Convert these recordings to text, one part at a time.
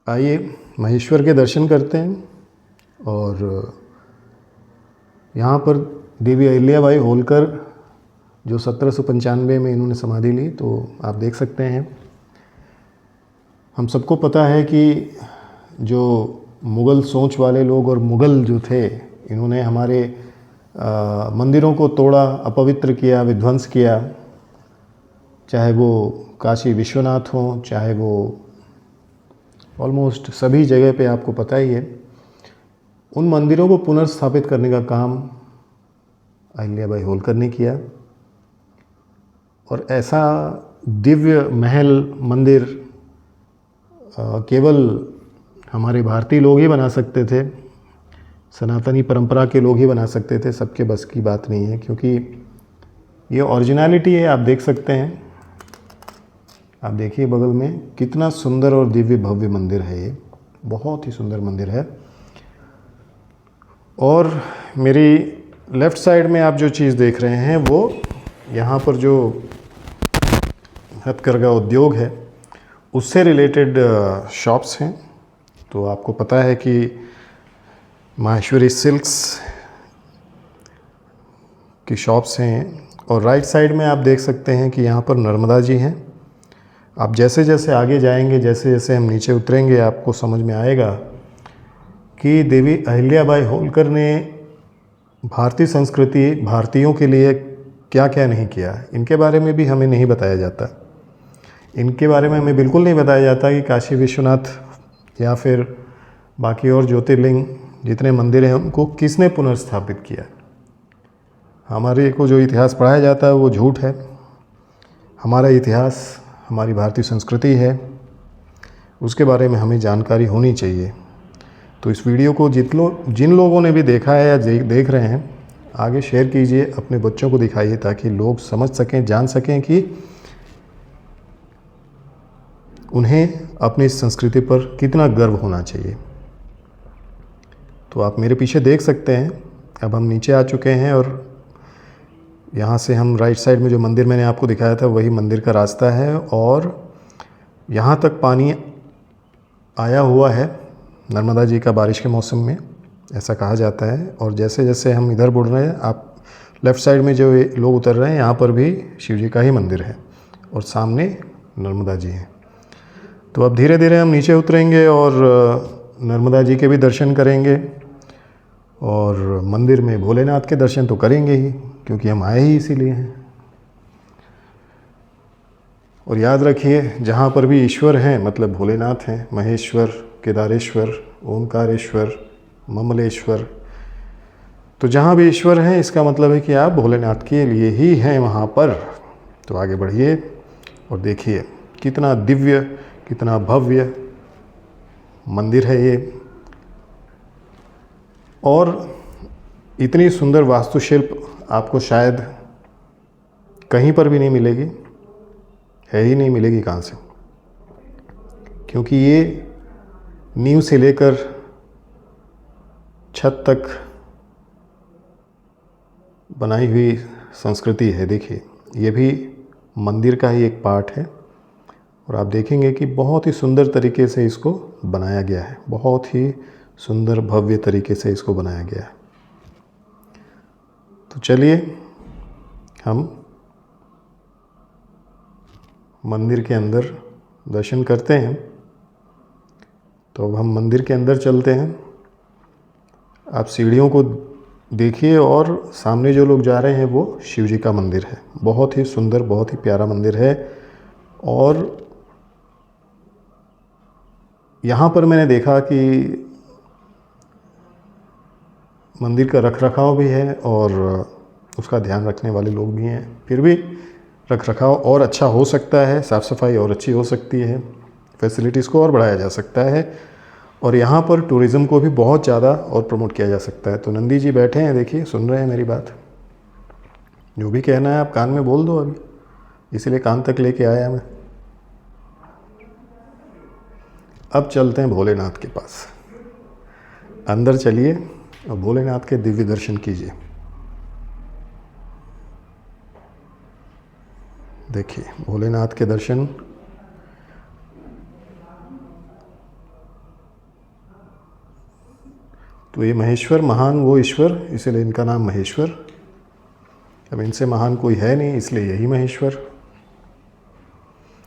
आइए महेश्वर के दर्शन करते हैं। और यहाँ पर देवी अहिल्याबाई होलकर जो 1795 में इन्होंने समाधि ली, तो आप देख सकते हैं। हम सबको पता है कि जो मुग़ल सोच वाले लोग और मुग़ल जो थे, इन्होंने हमारे मंदिरों को तोड़ा, अपवित्र किया, विध्वंस किया। चाहे वो काशी विश्वनाथ हों, चाहे वो ऑलमोस्ट सभी जगह पे आपको पता ही है। उन मंदिरों को पुनर्स्थापित करने का काम अहिल्याबाई होलकर ने किया। और ऐसा दिव्य महल मंदिर केवल हमारे भारतीय लोग ही बना सकते थे, सनातनी परंपरा के लोग ही बना सकते थे। सबके बस की बात नहीं है, क्योंकि ये ओरिजिनलिटी है। आप देख सकते हैं, आप देखिए बगल में कितना सुंदर और दिव्य भव्य मंदिर है। ये बहुत ही सुंदर मंदिर है। और मेरी लेफ़्ट साइड में आप जो चीज़ देख रहे हैं, वो यहाँ पर जो हथकरघा उद्योग है उससे रिलेटेड शॉप्स हैं। तो आपको पता है कि माहेश्वरी सिल्क्स की शॉप्स हैं। और राइट साइड में आप देख सकते हैं कि यहाँ पर नर्मदा जी हैं। आप जैसे जैसे आगे जाएंगे, जैसे जैसे हम नीचे उतरेंगे, आपको समझ में आएगा कि देवी अहिल्याबाई होलकर ने भारतीय संस्कृति, भारतीयों के लिए क्या क्या नहीं किया, इनके बारे में भी हमें नहीं बताया जाता। इनके बारे में हमें बिल्कुल नहीं बताया जाता कि काशी विश्वनाथ या फिर बाकी और ज्योतिर्लिंग जितने मंदिर हैं उनको किसने पुनर्स्थापित किया। हमारे को जो इतिहास पढ़ाया जाता है वो झूठ है। हमारा इतिहास, हमारी भारतीय संस्कृति है, उसके बारे में हमें जानकारी होनी चाहिए। तो इस वीडियो को जिन लोगों ने भी देखा है या देख रहे हैं, आगे शेयर कीजिए, अपने बच्चों को दिखाइए, ताकि लोग समझ सकें, जान सकें कि उन्हें अपनी संस्कृति पर कितना गर्व होना चाहिए। तो आप मेरे पीछे देख सकते हैं, अब हम नीचे आ चुके हैं और यहाँ से हम राइट साइड में जो मंदिर मैंने आपको दिखाया था वही मंदिर का रास्ता है। और यहाँ तक पानी आया हुआ है नर्मदा जी का बारिश के मौसम में, ऐसा कहा जाता है। और जैसे जैसे हम इधर बढ़ रहे हैं, आप लेफ़्ट साइड में जो लोग उतर रहे हैं, यहाँ पर भी शिव जी का ही मंदिर है और सामने नर्मदा जी हैं। तो अब धीरे धीरे हम नीचे उतरेंगे और नर्मदा जी के भी दर्शन करेंगे और मंदिर में भोलेनाथ के दर्शन तो करेंगे ही, क्योंकि हम आए ही इसीलिए हैं। और याद रखिए, जहाँ पर भी ईश्वर हैं मतलब भोलेनाथ हैं, महेश्वर, केदारेश्वर, ओमकारेश्वर, ममलेश्वर, तो जहाँ भी ईश्वर हैं इसका मतलब है कि आप भोलेनाथ के लिए ही हैं वहाँ पर। तो आगे बढ़िए और देखिए कितना दिव्य, कितना भव्य मंदिर है ये। और इतनी सुंदर वास्तुशिल्प आपको शायद कहीं पर भी नहीं मिलेगी, है ही नहीं, मिलेगी कहाँ से, क्योंकि ये नींव से लेकर छत तक बनाई हुई संस्कृति है। देखिए ये भी मंदिर का ही एक पार्ट है और आप देखेंगे कि बहुत ही सुंदर तरीके से इसको बनाया गया है, बहुत ही सुंदर भव्य तरीके से इसको बनाया गया है। तो चलिए हम मंदिर के अंदर दर्शन करते हैं। तो अब हम मंदिर के अंदर चलते हैं। आप सीढ़ियों को देखिए और सामने जो लोग जा रहे हैं वो शिव जी का मंदिर है। बहुत ही सुंदर, बहुत ही प्यारा मंदिर है। और यहाँ पर मैंने देखा कि मंदिर का रखरखाव भी है और उसका ध्यान रखने वाले लोग भी हैं। फिर भी रखरखाव और अच्छा हो सकता है, साफ़ सफाई और अच्छी हो सकती है, फैसिलिटीज़ को और बढ़ाया जा सकता है और यहाँ पर टूरिज़्म को भी बहुत ज़्यादा और प्रमोट किया जा सकता है। तो नंदी जी बैठे हैं, देखिए सुन रहे हैं मेरी बात। जो भी कहना है आप कान में बोल दो अभी, इसीलिए कान तक लेके आया मैं। अब चलते हैं भोलेनाथ के पास। अंदर चलिए और भोलेनाथ के दिव्य दर्शन कीजिए। देखिए भोलेनाथ के दर्शन तो ये महेश्वर महान वो ईश्वर, इसलिए इनका नाम महेश्वर। अब इनसे महान कोई है नहीं, इसलिए यही महेश्वर।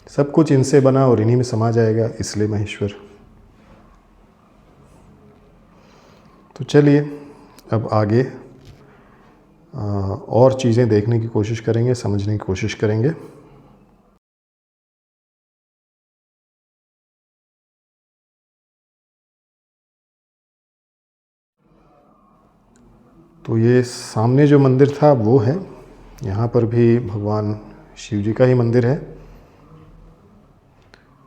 सब कुछ इनसे बना और इन्हीं में समा जाएगा, इसलिए महेश्वर। तो चलिए अब आगे और चीज़ें देखने की कोशिश करेंगे, समझने की कोशिश करेंगे। तो ये सामने जो मंदिर था वो है, यहाँ पर भी भगवान शिव जी का ही मंदिर है।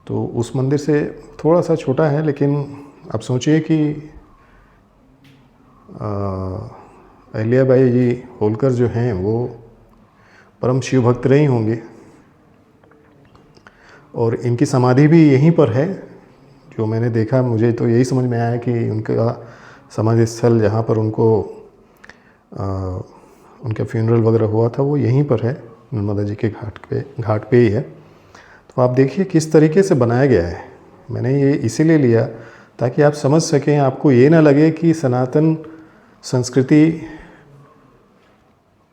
तो उस मंदिर से थोड़ा सा छोटा है, लेकिन आप सोचिए कि अहिल्याबाई जी होलकर जो हैं वो परम शिव भक्त रही होंगी, और इनकी समाधि भी यहीं पर है। जो मैंने देखा, मुझे तो यही समझ में आया कि उनका समाधि स्थल जहाँ पर उनको उनका फ्यूनरल वगैरह हुआ था वो यहीं पर है, नर्मदा जी के घाट पे ही है। तो आप देखिए किस तरीके से बनाया गया है। मैंने ये इसीलिए लिया ताकि आप समझ सकें, आपको ये ना लगे कि सनातन संस्कृति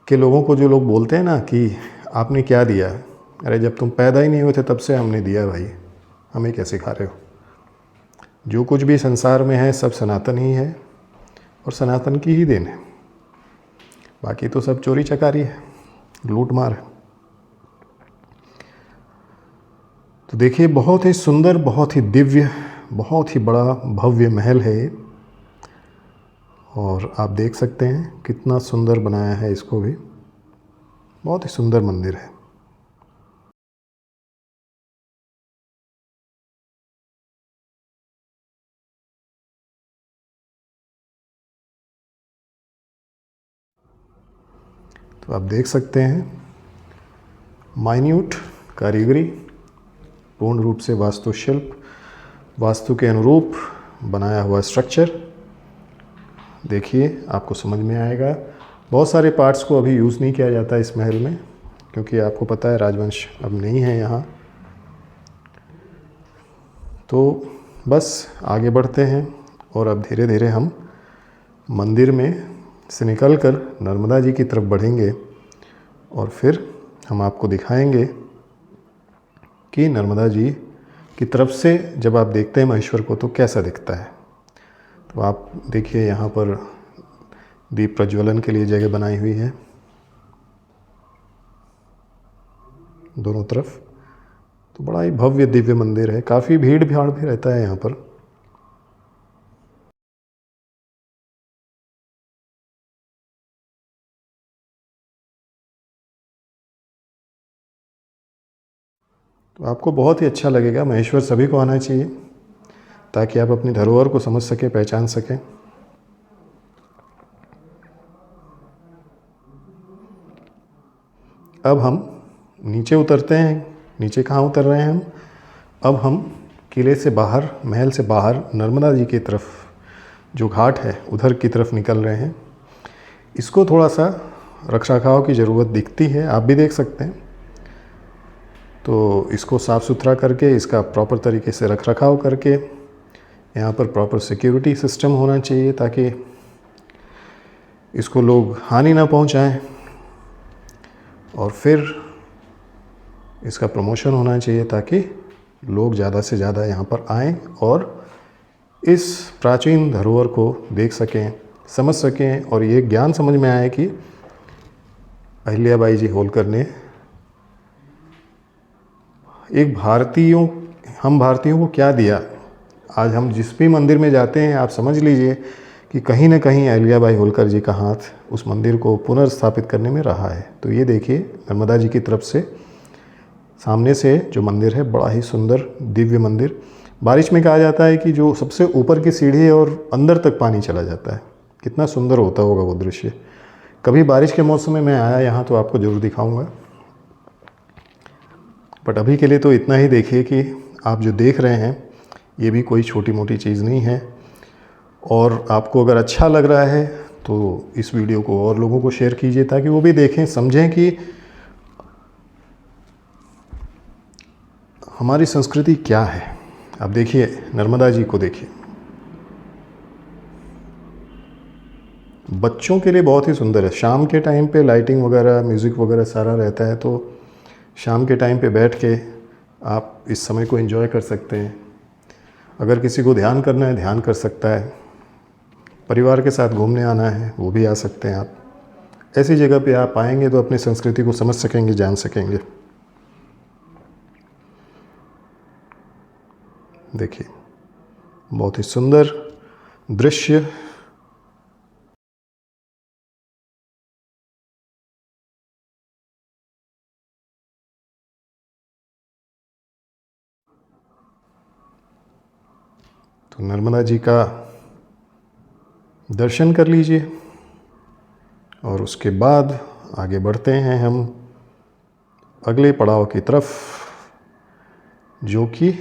के लोगों को, जो लोग बोलते हैं ना कि आपने क्या दिया, अरे जब तुम पैदा ही नहीं हुए थे तब से हमने दिया भाई, हमें क्या सिखा रहे हो। जो कुछ भी संसार में है सब सनातन ही है और सनातन की ही देन है, बाकी तो सब चोरी चकारी है, लूट मार है। तो देखिए बहुत ही सुंदर, बहुत ही दिव्य, बहुत ही बड़ा भव्य महल है ये, और आप देख सकते हैं कितना सुंदर बनाया है इसको भी। बहुत ही सुंदर मंदिर है। तो आप देख सकते हैं माइन्यूट कारीगरी, पूर्ण रूप से वास्तुशिल्प, वास्तु के अनुरूप बनाया हुआ स्ट्रक्चर। देखिए आपको समझ में आएगा। बहुत सारे पार्ट्स को अभी यूज़ नहीं किया जाता इस महल में, क्योंकि आपको पता है राजवंश अब नहीं है यहाँ। तो बस आगे बढ़ते हैं, और अब धीरे धीरे हम मंदिर में से निकलकर नर्मदा जी की तरफ बढ़ेंगे, और फिर हम आपको दिखाएंगे कि नर्मदा जी की तरफ से जब आप देखते हैं महेश्वर को तो कैसा दिखता है। तो आप देखिए यहाँ पर दीप प्रज्वलन के लिए जगह बनाई हुई है दोनों तरफ। तो बड़ा ही भव्य दिव्य मंदिर है, काफ़ी भीड़ भाड़ भी रहता है यहाँ पर। तो आपको बहुत ही अच्छा लगेगा। महेश्वर सभी को आना चाहिए ताकि आप अपनी धरोहर को समझ सकें, पहचान सकें। अब हम नीचे उतरते हैं। नीचे कहाँ उतर रहे हैं हम? अब हम किले से बाहर, महल से बाहर नर्मदा जी की तरफ जो घाट है उधर की तरफ निकल रहे हैं। इसको थोड़ा सा रखरखाव की ज़रूरत दिखती है, आप भी देख सकते हैं। तो इसको साफ़ सुथरा करके, इसका प्रॉपर तरीके से रखरखाव करके, यहाँ पर प्रॉपर सिक्योरिटी सिस्टम होना चाहिए ताकि इसको लोग हानि ना पहुँचाएँ, और फिर इसका प्रमोशन होना चाहिए ताकि लोग ज़्यादा से ज़्यादा यहाँ पर आएँ और इस प्राचीन धरोहर को देख सकें, समझ सकें, और ये ज्ञान समझ में आए कि अहिल्याबाई जी होलकर ने एक हम भारतीयों को क्या दिया। आज हम जिस भी मंदिर में जाते हैं, आप समझ लीजिए कि कहीं ना कहीं अहिल्याबाई होलकर जी का हाथ उस मंदिर को पुनर्स्थापित करने में रहा है। तो ये देखिए नर्मदा जी की तरफ से सामने से जो मंदिर है, बड़ा ही सुंदर दिव्य मंदिर। बारिश में कहा जाता है कि जो सबसे ऊपर की सीढ़ी है और अंदर तक पानी चला जाता है। कितना सुंदर होता होगा वो दृश्य। कभी बारिश के मौसम में मैं आया यहाँ तो आपको ज़रूर दिखाऊंगा। बट अभी के लिए तो इतना ही देखिए कि आप जो देख रहे हैं ये भी कोई छोटी मोटी चीज़ नहीं है। और आपको अगर अच्छा लग रहा है तो इस वीडियो को और लोगों को शेयर कीजिए ताकि वो भी देखें, समझें कि हमारी संस्कृति क्या है। आप देखिए नर्मदा जी को देखिए। बच्चों के लिए बहुत ही सुंदर है। शाम के टाइम पे लाइटिंग वगैरह, म्यूज़िक वगैरह सारा रहता है, तो शाम के टाइम पे बैठ के आप इस समय को एंजॉय कर सकते हैं। अगर किसी को ध्यान करना है, ध्यान कर सकता है। परिवार के साथ घूमने आना है, वो भी आ सकते हैं आप। ऐसी जगह पे आप आएंगे तो अपनी संस्कृति को समझ सकेंगे, जान सकेंगे। देखिए, बहुत ही सुंदर दृश्य। तो नर्मदा जी का दर्शन कर लीजिए और उसके बाद आगे बढ़ते हैं हम अगले पड़ाव की तरफ, जो कि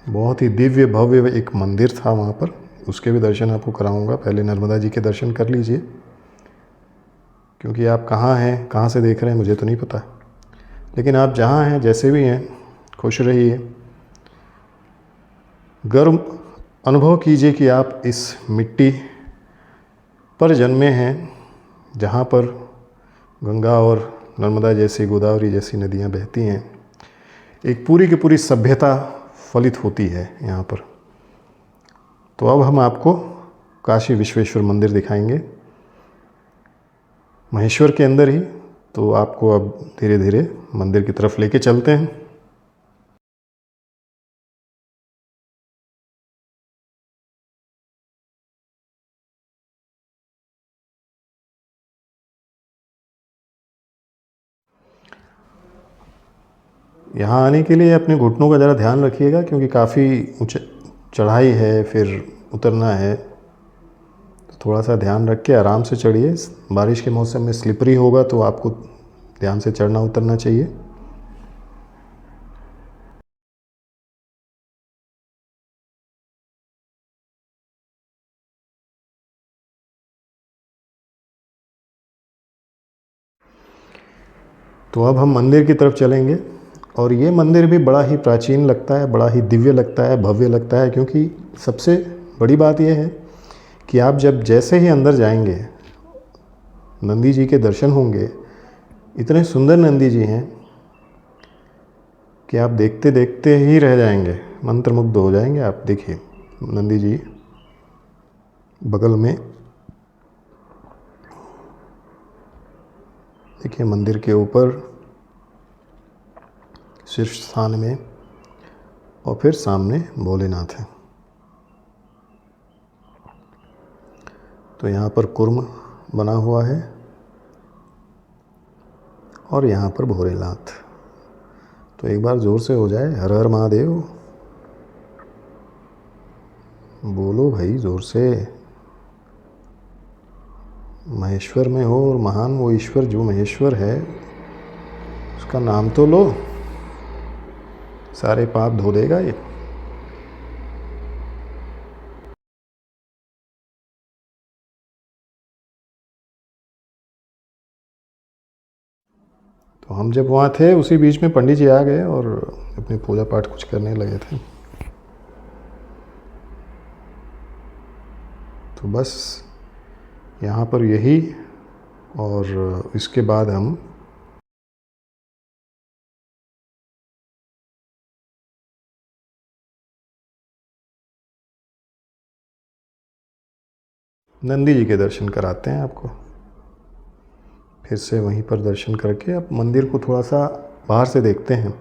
बहुत ही दिव्य भव्य एक मंदिर था वहाँ पर। उसके भी दर्शन आपको कराऊंगा। पहले नर्मदा जी के दर्शन कर लीजिए, क्योंकि आप कहाँ हैं, कहाँ से देख रहे हैं, मुझे तो नहीं पता। लेकिन आप जहाँ हैं, जैसे भी हैं, खुश रहिए। गर्व अनुभव कीजिए कि आप इस मिट्टी पर जन्मे हैं, जहाँ पर गंगा और नर्मदा जैसी, गोदावरी जैसी नदियाँ बहती हैं। एक पूरी की पूरी सभ्यता फलित होती है यहाँ पर। तो अब हम आपको काशी विश्वेश्वर मंदिर दिखाएंगे, महेश्वर के अंदर ही। तो आपको अब धीरे धीरे मंदिर की तरफ लेके चलते हैं। यहाँ आने के लिए अपने घुटनों का ज़रा ध्यान रखिएगा, क्योंकि काफ़ी ऊँच चढ़ाई है, फिर उतरना है। तो थोड़ा सा ध्यान रख के आराम से चढ़िए। बारिश के मौसम में स्लिपरी होगा, तो आपको ध्यान से चढ़ना उतरना चाहिए। तो अब हम मंदिर की तरफ चलेंगे। और ये मंदिर भी बड़ा ही प्राचीन लगता है, बड़ा ही दिव्य लगता है, भव्य लगता है। क्योंकि सबसे बड़ी बात यह है कि आप जब जैसे ही अंदर जाएंगे, नंदी जी के दर्शन होंगे। इतने सुंदर नंदी जी हैं कि आप देखते देखते ही रह जाएंगे, मंत्रमुग्ध हो जाएंगे आप। देखिए, नंदी जी बगल में, देखिए मंदिर के ऊपर शीर्ष स्थान में, और फिर सामने भोलेनाथ है। तो यहाँ पर कुर्म बना हुआ है और यहाँ पर भोलेनाथ। तो एक बार जोर से हो जाए, हर हर महादेव बोलो भाई जोर से। महेश्वर में हो, और महान वो ईश्वर जो महेश्वर है, उसका नाम तो लो, सारे पाप धो देगा ये। तो हम जब वहाँ थे, उसी बीच में पंडित जी आ गए और अपनी पूजा पाठ कुछ करने लगे थे। तो बस यहाँ पर यही, और इसके बाद हम नंदी जी के दर्शन कराते हैं आपको। फिर से वहीं पर दर्शन करके अब मंदिर को थोड़ा सा बाहर से देखते हैं,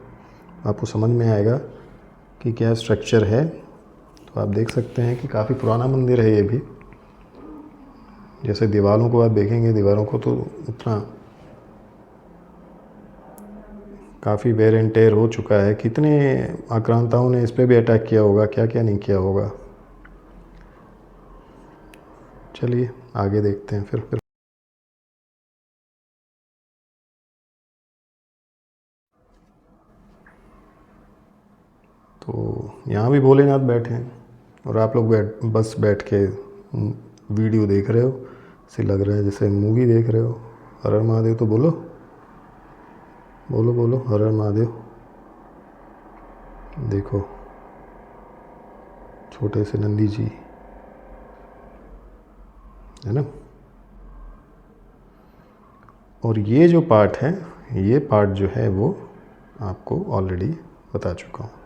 आपको समझ में आएगा कि क्या स्ट्रक्चर है। तो आप देख सकते हैं कि काफ़ी पुराना मंदिर है ये भी। जैसे दीवारों को आप देखेंगे, दीवारों को तो उतना काफ़ी वेयर एंड टेयर हो चुका है। कितने आक्रांताओं ने इस पर भी अटैक किया होगा, क्या क्या नहीं किया होगा। चलिए आगे देखते हैं फिर। तो यहाँ भी भोलेनाथ बैठे हैं, और आप लोग बस बैठ के वीडियो देख रहे हो। ऐसे लग रहा है जैसे मूवी देख रहे हो। हर हर महादेव तो बोलो, बोलो बोलो, हर हर महादेव। देखो छोटे से नंदी जी। है ना। और ये जो पार्ट है, ये पार्ट जो है वो आपको ऑलरेडी बता चुका हूँ।